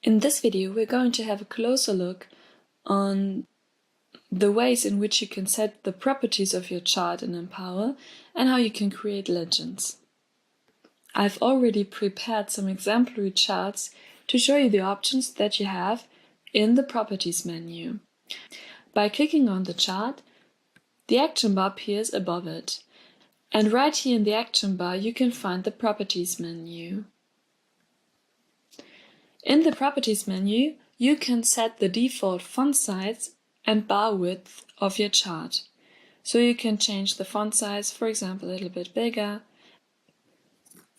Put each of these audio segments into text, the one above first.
In this video, we're going to have a closer look on the ways in which you can set the properties of your chart in Empower and how you can create legends. I've already prepared some exemplary charts to show you the options that you have in the Properties menu. By clicking on the chart, the action bar appears above it. And right here in the action bar, you can find the Properties menu. In the Properties menu, you can set the default font size and bar width of your chart. So you can change the font size, for example, a little bit bigger.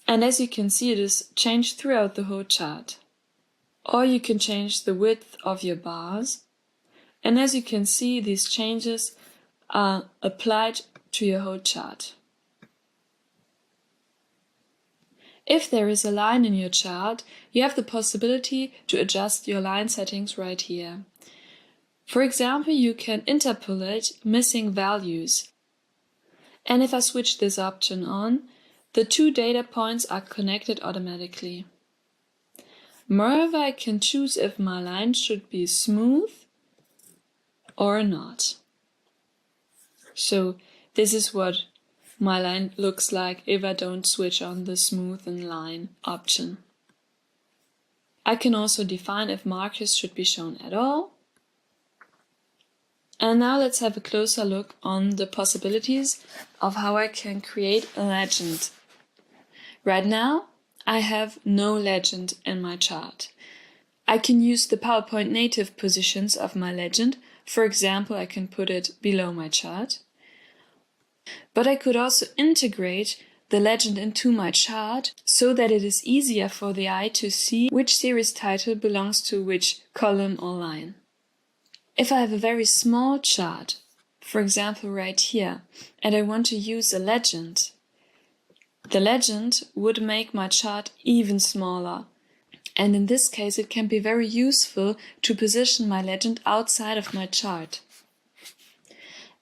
And as you can see, it is changed throughout the whole chart. Or you can change the width of your bars. And as you can see, these changes are applied to your whole chart. If there is a line in your chart, you have the possibility to adjust your line settings right here. For example, you can interpolate missing values. And if I switch this option on, the two data points are connected automatically. Moreover, I can choose if my line should be smooth or not. So this is what my line looks like if I don't switch on the Smoothen Line option. I can also define if markers should be shown at all. And now let's have a closer look on the possibilities of how I can create a legend. Right now, I have no legend in my chart. I can use the PowerPoint native positions of my legend. For example, I can put it below my chart. But I could also integrate the legend into my chart so that it is easier for the eye to see which series title belongs to which column or line. If I have a very small chart, for example right here, and I want to use a legend, the legend would make my chart even smaller. And in this case, it can be very useful to position my legend outside of my chart.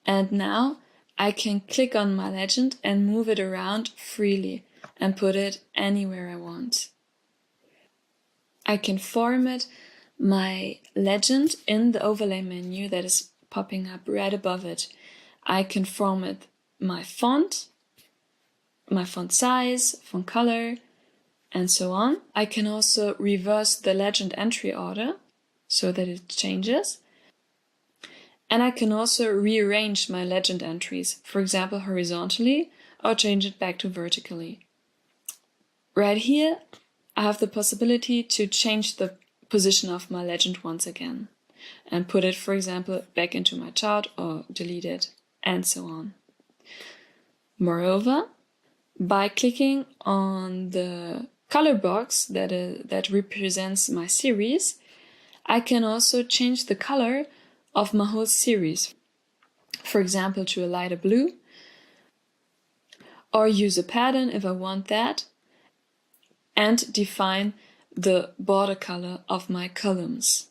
And now I can click on my legend and move it around freely and put it anywhere I want. I can format my legend in the overlay menu that is popping up right above it. I can format my font size, font color, and so on. I can also reverse the legend entry order so that it changes. And I can also rearrange my legend entries, for example horizontally, or change it back to vertically. Right here, I have the possibility to change the position of my legend once again, and put it, for example, back into my chart or delete it, and so on. Moreover, by clicking on the color box that represents my series, I can also change the color of my whole series, for example to a lighter blue, or use a pattern if I want that, and define the border color of my columns.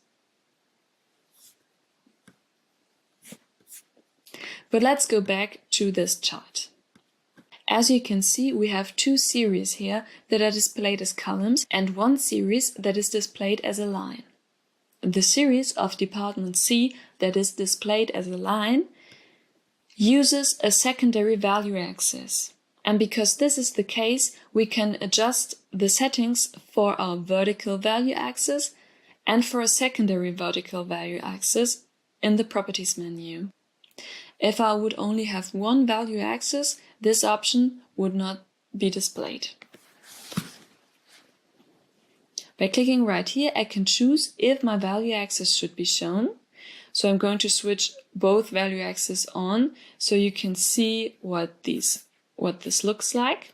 But let's go back to this chart. As you can see, we have two series here that are displayed as columns and one series that is displayed as a line. The series of Department C that is displayed as a line uses a secondary value axis. And because this is the case, we can adjust the settings for our vertical value axis and for a secondary vertical value axis in the Properties menu. If I would only have one value axis, this option would not be displayed. By clicking right here, I can choose if my value axis should be shown. So I'm going to switch both value axes on so you can see what this looks like.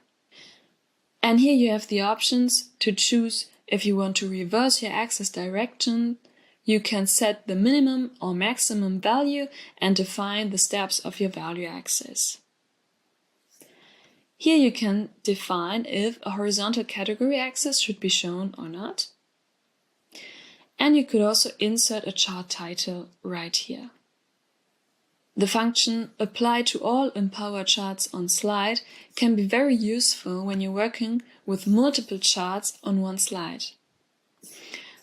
And here you have the options to choose if you want to reverse your axis direction. You can set the minimum or maximum value and define the steps of your value axis. Here you can define if a horizontal category axis should be shown or not. And you could also insert a chart title right here. The function Apply to all Empower charts on slide can be very useful when you're working with multiple charts on one slide.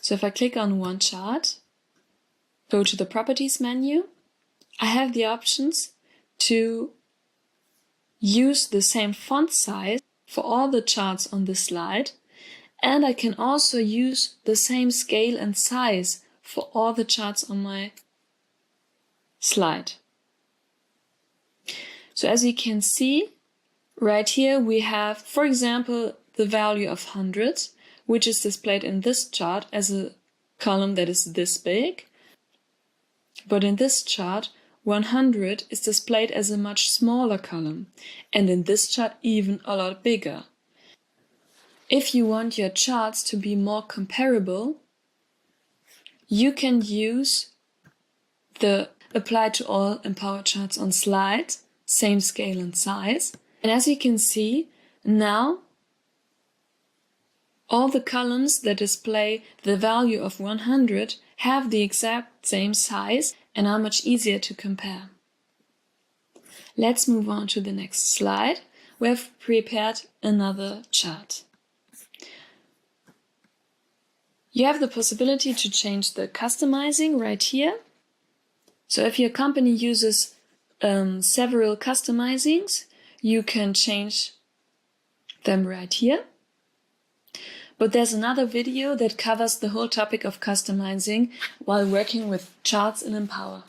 So So if I click on one chart, go to the Properties menu, I have the options to use the same font size for all the charts on this slide, and I can also use the same scale and size for all the charts on my slide. So as you can see, right here we have, for example, the value of 100, which is displayed in this chart as a column that is this big. But in this chart, 100 is displayed as a much smaller column, and in this chart even a lot bigger. If you want your charts to be more comparable, you can use the Apply to All Empower Charts on Slide, same scale and size. And as you can see, now all the columns that display the value of 100 have the exact same size and are much easier to compare. Let's move on to the next slide. We have prepared another chart. You have the possibility to change the customizing right here. So if your company uses several customizings, you can change them right here. But there's another video that covers the whole topic of customizing while working with charts in Empower.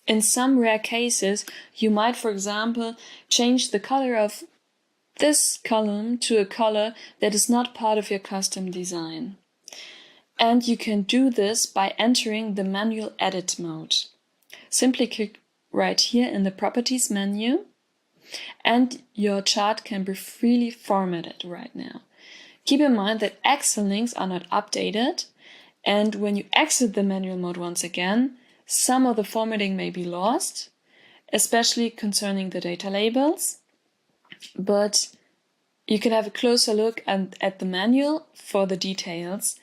In some rare cases, you might, for example, change the color of this column to a color that is not part of your custom design. And you can do this by entering the manual edit mode. Simply click right here in the Properties menu, and your chart can be freely formatted right now. Keep in mind that Excel links are not updated, and when you exit the manual mode once again, some of the formatting may be lost, especially concerning the data labels. But you can have a closer look at the manual for the details,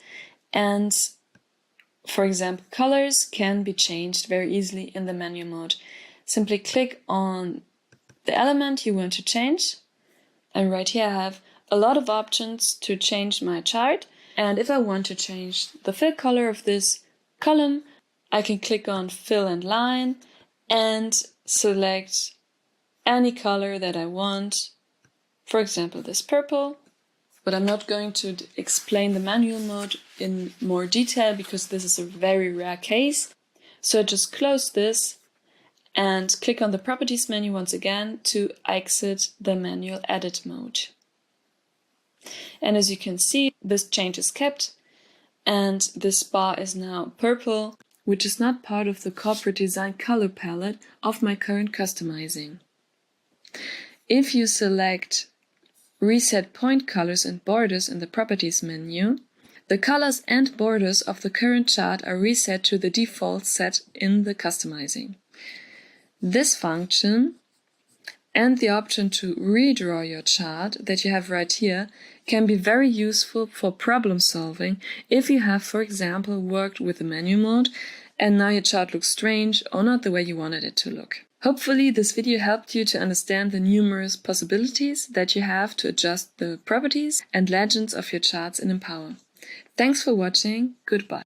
and for example, colors can be changed very easily in the manual mode. Simply click on the element you want to change, and right here I have a lot of options to change my chart. And if I want to change the fill color of this column, I can click on Fill and Line and select any color that I want, for example this purple. But I'm not going to explain the manual mode in more detail because this is a very rare case. So just close this and click on the Properties menu once again to exit the manual edit mode. And as you can see, this change is kept, and this bar is now purple, which is not part of the corporate design color palette of my current customizing. If you select Reset Point Colors and Borders in the Properties menu, the colors and borders of the current chart are reset to the default set in the customizing. This function and the option to redraw your chart that you have right here can be very useful for problem solving if you have, for example, worked with the manual mode and now your chart looks strange or not the way you wanted it to look. Hopefully this video helped you to understand the numerous possibilities that you have to adjust the properties and legends of your charts in Empower. Thanks for watching. Goodbye.